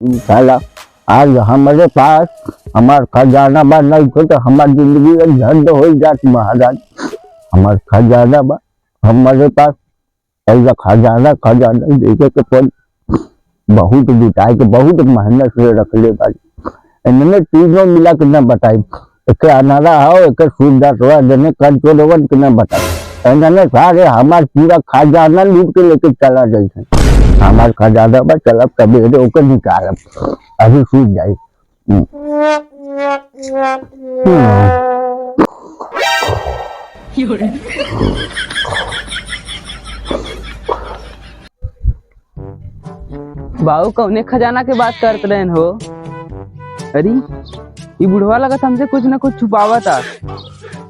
साला आज हमारे पास हमार खजाना बा नहीं तो, हमारी जिंदगी झंड हो जाती महाराज। हमार खजाना बा हमारे पास ऐसा खजाना खजाना देखे के पड़ बहुत जुटाए के बहुत मेहनत से रख ले बारी। इन्होंने तीनों मिला के न बताई, एक अनारा हो एक सूरदास हो जने कंट्रोल के न बताई। इन्होंने सारे हमार पूरा खजाना लूट के लेके चला जाए। हमार खजाना बा चलब कभी ओकर निकालब अभी सूझ जाए। बाबू कौने खजाना के बात करते रहे हो? अरे ये बुढ़वा लगत हमसे कुछ ना कुछ छुपावा था।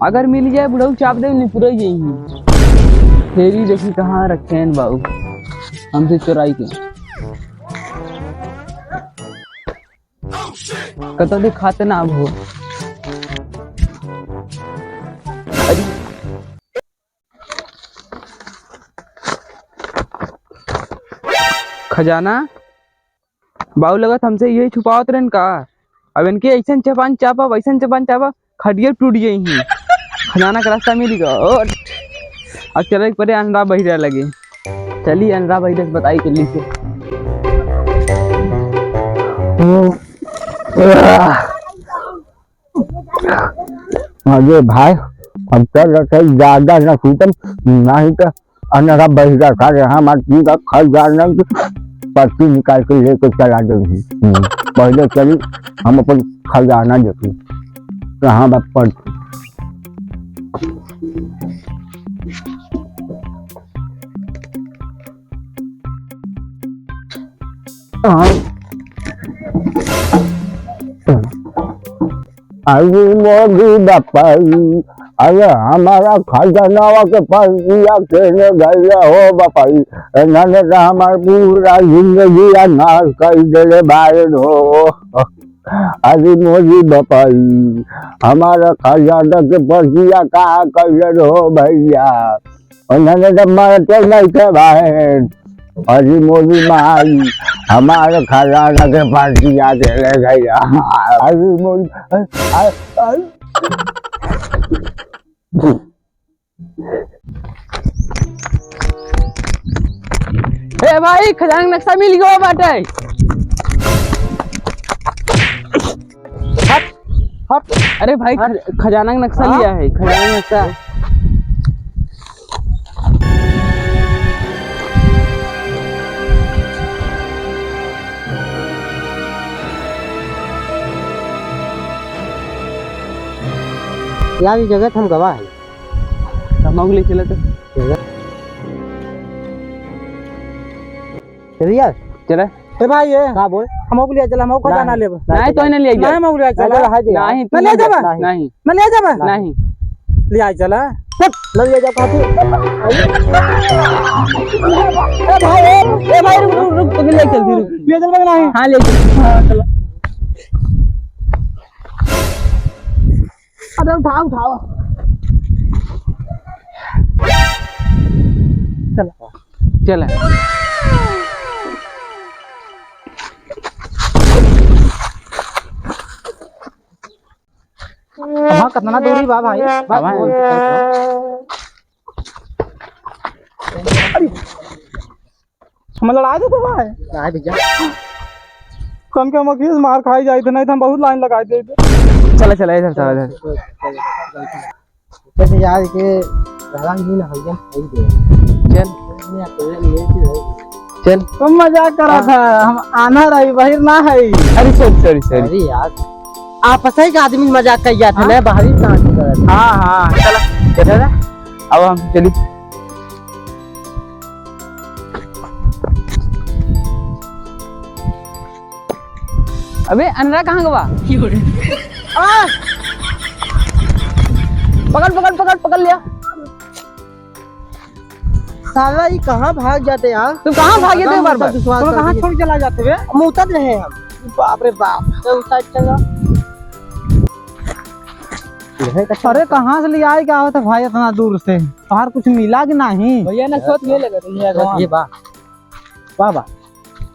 अगर मिल जाए बुढ़ऊ चाप दे निपुर जाइए। फेरी देखी कहाँ रखे हैं बाबू हमसे चुराई के। कतो दिखाते ना अब हो। अरे खजाना बाबू लगत हमसे यही छुपावत रहन का। अब इनके ऐसा चपान चापा वैसा चपान चापा खटिया टूट गई। खजाना का रास्ता मिल गया। और अब चले परे अंडा बहिरा लगे। चलिए अंडा बहिरा से बताई चली से। अरे भाई अब चल रहे ज्यादा न सूतम नहीं तो अनरा बहिरा सारे हमारे का खजाना पर्ची निकाल के लेके चला देंगे। पहले चली हम अपन खजाना देखी कहाँ बात पर्ची। अरे मोदी बापाई अरे हमारा खजाना के पर्चिया खेने गया हो बापाई। इन्होंने तो हमारा पूरा जिंदगी नाश कर दिले बाहर हो। अरे मोदी बापाई हमारा खजाना के पर्चिया कहाँ कर हो भैया। उन्होंने तो मरते नहीं थे बाहर। अरे मोदी माई हमारे खजाना के पर्चिया चले गया। अरे मोदी ए भाई खजाना का नक्शा मिल गया बाटे। हट हट। अरे भाई खजाना का नक्शा लिया है। खजाना का नक्शा यार ये जगह हम गवाह है। हम ले चले तो चल यार चले। ए भाई ये हां बोल हम ले चल हम खजाना लेब। नहीं तो नहीं ले जा। नहीं हम ले चल नहीं न ले जाबा नहीं न ले जाबा नहीं ले आ चल न ले जा काफी। ए भाई रुक तो ले चल फिर ले चल नहीं। हां ले चल। हां चलो। अरे उठाओ उठाओ चलो चले। वहाँ कितना दूरी बा भाई? हम लड़ा दे तो भाई नहीं भैया कम के हम अखिल मार खाई जाए थे नहीं तो हम बहुत लाइन लगाए थे। चला चला इधर चला इधर। कैसे यार के रंग भी ना भैया सही दे। चल तुम मजाक करा था हम आना रही बाहर ना है। अरे सॉरी सॉरी। अरे यार आपस ही का आदमी मजाक कर गया था ना बाहर ही कहां से कर। हाँ हाँ चला चला अब हम चली। अबे अनरा कहाँ गवा? पकड़ पकड़ पकड़ पकड़ लिया। साला ये कहाँ भाग जाते यार? तुम कहाँ भागे थे बार बार? तुम कहाँ छोड़ चला जाते वे? हम उतर रहे हैं हम। बाप रे बाप तो उस साइड चला। अरे कहाँ से ले आए क्या होता भाई इतना दूर से? बाहर कुछ मिला कि नहीं? भैया ना सोच ले लगा ये वाह वाह वाह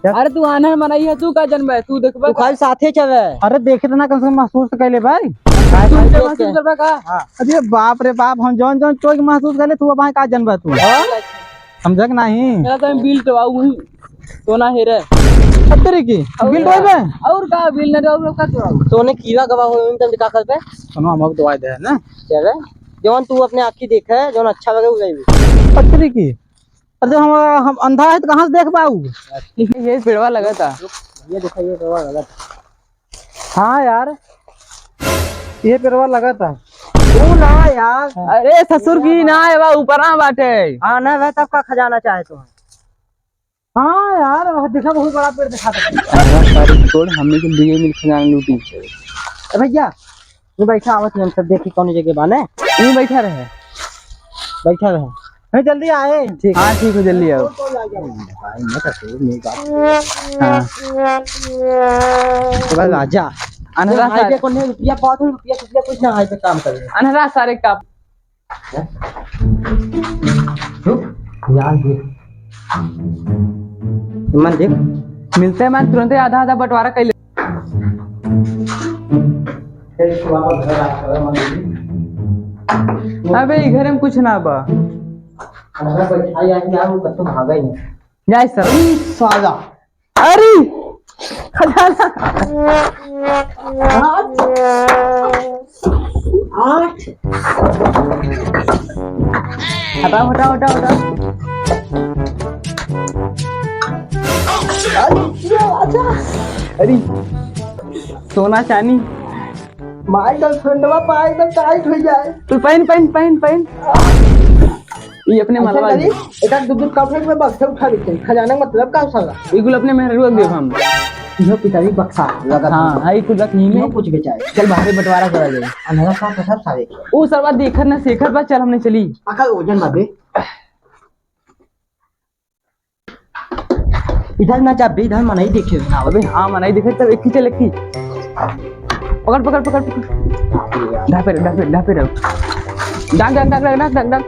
अरे तू आना मनाई है, तू का जन्म है, तू देखबा तू खाली साथे चले। अरे देखे तो ना कम से कम महसूस तो कैले भाई। तू महसूस करबा का? अरे बाप रे बाप, हम जौन जौन चोट महसूस करे तू अब का जनबा तू समझक नहीं। मेरा तो बिल तो आऊ ही सोना है रे। सत्तरी की बिल डोबे और का बिल न दो का तो सोने कीड़ा गवा हो तुम का कर पे सुनो हमको दवाई दे ना। चले जौन तू अपने आँखी देखे जौन अच्छा लगे उ जाइबे। सत्तरी की। अरे जब हम अंधा है तो कहाँ से देख पाऊ। ये पेड़वा लगा था। ये दिखाइए तो गलत। हाँ यार ये पेड़वा लगा था। तू ना यार। अरे ससुर की ना है बा ऊपर ना बाटे। हाँ ना वह तब का खजाना चाहे तो। हाँ यार देखा बहुत बड़ा पेड़ दिखा था। सारी छोड़ हमने के लिए मिल खजाना लूटी। भैया ये बैठा आवत हम सब देखी कौन जगह बाने। यहीं बैठा रहे। बैठा रहे नहीं जल्दी आए। ठीक। हाँ ठीक है जल्दी आओ। भाई मत ऐसे मेरी बात। तो राजा अनहरा हाईवे सारे को नहीं रुपया पात रुपया कुछ ना हाईवे काम कर रहे। अनहरा सारे का यार देख मन देख मिलते हैं मैं तुरंत आधा आधा बंटवारा कर ले। अबे घर में कुछ ना बा। भागा ही नहीं। जाए सर साला अरे खजाना हटाओ हटाओ हटाओ हटाओ। अरे सोना चांदी माय गर्लफ्रेंडवा पाए एकदम टाइट हो जाए। तू पहन पहन पहन पहन। ये अपने मलवा दे। एक दूध कपड़े में बक्सा उठा लेते खजाना मतलब का साला बिल्कुल अपने मेहरुआ दे हम। यह पिताजी बक्सा लगा। हाँ हाई कुछ रख ही में कुछ बेचाए चल बाहर बंटवारा करा दे। अंधेरा साफ सब सारे वो सरवा देखर ना शेखर बा चल हमने चली। आका ओजन बाबे इधर ना चाबे इधर मना ही देखे ना। अबे हाँ मनाई दिखे तब एक ही चल एक ही। पकड़ पकड़ पकड़ पकड़ ढापे ढापे ढापे रहो। डाक डाक डाक डाक डाक डाक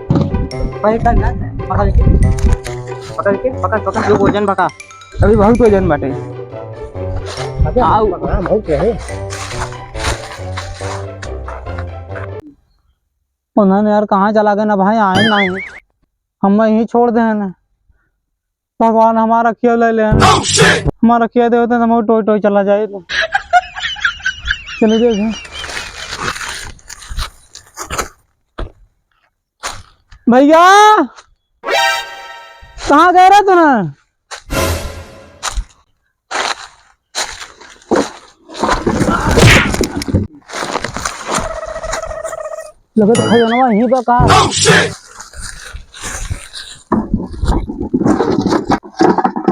पकड़ कर ना पकड़ पकड़ जो ओजन बका अभी बहुत वजन बाटे। आओ बहुत रहे। उन्होंने यार कहाँ चला गए ना भाई आए नहीं। हम यहीं छोड़ दे ना। भगवान हमारा किया ले ले हमारा किया दे होते हम टोई टोई चला जाए तो चले जाए। भैया कहाँ गए रहे तूने। लगे तो खजानवा यहीं पर कहा।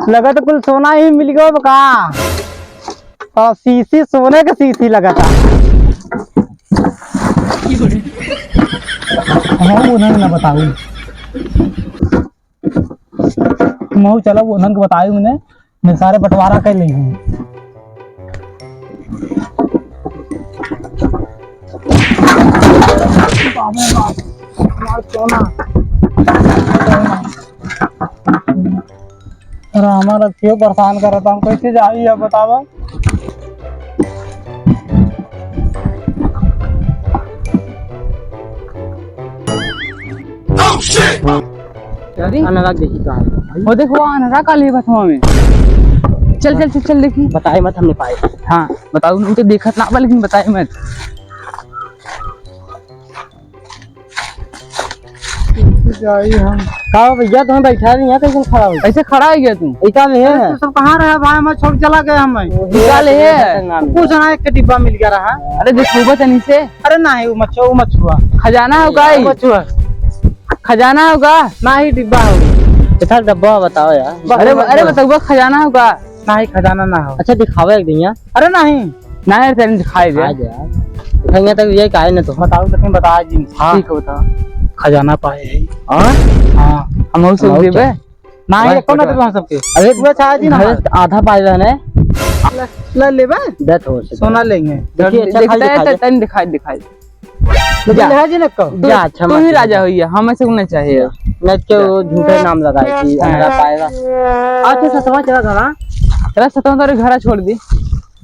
लगा तो कुल सोना ही मिल गया बका। और सीसी सोने का सीसी लगा था। हाँ वो नहीं ना बताऊ मैं चला वो नंग बताई मैं सारे बंटवारा कर ली हूँ। अरे हमारा क्यों परेशान कर रहा था हम कैसे जाइए अब बतावा। अनुराग देखी कहाँ वो देखो अनहरा का ले बथवा में। चल चल चल चल देखी। बताए मत हमने पाए। हाँ बताओ मुझे देखत ना बा लेकिन बताए मत। हम कहा भैया तुम्हें बैठा नहीं है कैसे खड़ा हो ऐसे खड़ा है गया तू। ऐसा नहीं है तो सब कहाँ रहे भाई हमें छोड़ चला गए हमें। निकाले है कुछ ना एक डिब्बा मिल गया रहा। अरे देखो तनी से अरे नहीं वो मछुआ खजाना होगा ही। मछुआ खजाना होगा ना ही डिब्बा हो। इतना डब्बा बताओ यार। अरे अरे बताओ खजाना होगा ना ही खजाना ना हो। अच्छा दिखावा एक दिन यार। अरे नहीं ना यार तेरे दिखाई दे। आज यार दिखाएंगे तक ये काहे ना तो बताओ लेकिन बता जी। ठीक है बताओ। खजाना पाए है। हाँ हम उसे हम देबे ना ही कौन है हम सबके। अरे वो चाहे जी ना आधा पाए रहने ले लेबे डेथ हो से सोना लेंगे। देखिए अच्छा खाली देखता दिखा है तन दिखाई दिखाई। लेकिन ले जी ना को जा अच्छा तू ही राजा हुई है हमें से उन्हें चाहिए। नहीं क्यों झूठे नाम लगाए कि अंदर पाएगा। अच्छा ससवा चला था चला सतों तेरे घर छोड़ दी।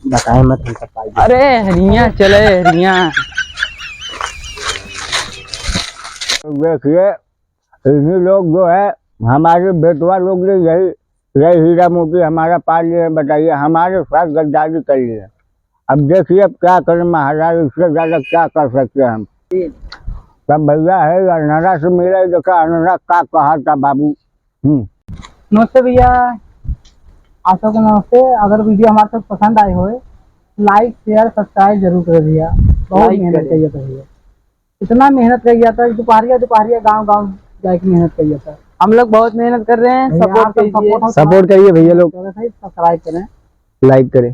बताए मत हम सब पाई। अरे रिया चले रिया। देखिए इन्हीं लोग जो है हमारे बेटवा लोग ने यही यही हीरा मोती हमारा पाल लिए, बताइए हमारे साथ गद्दारी कर लिए। अब देखिए अब क्या करें महाराज, इससे ज्यादा क्या कर सकते हैं हम। तब भैया है अनहरा से मिले, देखा अनहरा का कहा था बाबू। नमस्ते भैया, आप सबको नमस्ते। अगर वीडियो हमारे तक पसंद आए हो लाइक शेयर सब्सक्राइब जरूर करें भैया। बहुत लाइक मेहनत करें। करिए था भैया, इतना मेहनत करिए था, दोपहरिया गाँव गाँव जाके मेहनत करिए था। हम लोग बहुत मेहनत कर रहे हैं, सपोर्ट कीजिए। सपोर्ट करिए भैया लोग, सब्सक्राइब करें, लाइक करें।